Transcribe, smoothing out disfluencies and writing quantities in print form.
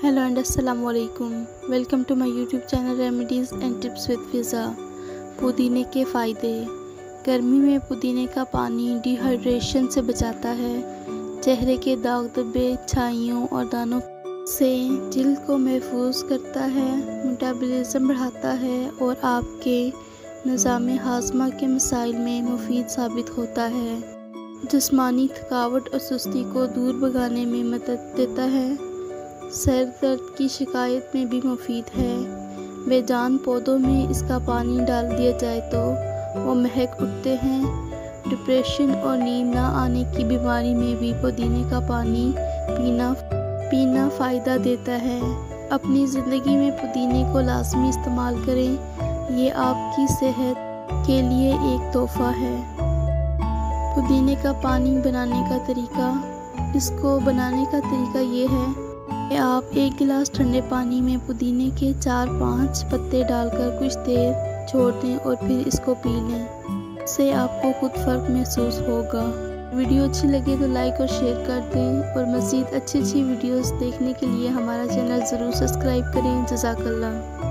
Hello and अस्सलाम वालेकुम। Welcome to my YouTube channel remedies and tips with Fiza. पुदीने के फ़ायदे। गर्मी में पुदीने का पानी डिहाइड्रेशन से बचाता है, चेहरे के दाग धब्बे, छाइयों और दानों से जिल्द को महफूज करता है, मेटाबॉलिज्म बढ़ाता है और आपके निज़ाम हाज़मा के मसाइल में मुफीद साबित होता है। जिस्मानी थकावट और सुस्ती को दूर भगाने में मदद देता है। सर दर्द की शिकायत में भी मुफीद है। बेजान पौधों में इसका पानी डाल दिया जाए तो वो महक उठते हैं। डिप्रेशन और नींद ना आने की बीमारी में भी पुदीने का पानी पीना फ़ायदा देता है। अपनी ज़िंदगी में पुदीने को लाजमी इस्तेमाल करें, ये आपकी सेहत के लिए एक तोहफ़ा है। पुदीने का पानी बनाने का तरीका। इसको बनाने का तरीका ये है कि आप 1 गिलास ठंडे पानी में पुदीने के 4-5 पत्ते डालकर कुछ देर छोड़ दें और फिर इसको पी लें। इससे आपको खुद फ़र्क महसूस होगा। वीडियो अच्छी लगे तो लाइक और शेयर कर दें और मज़ीद अच्छी वीडियोस देखने के लिए हमारा चैनल ज़रूर सब्सक्राइब करें। जज़ाकल्लाह।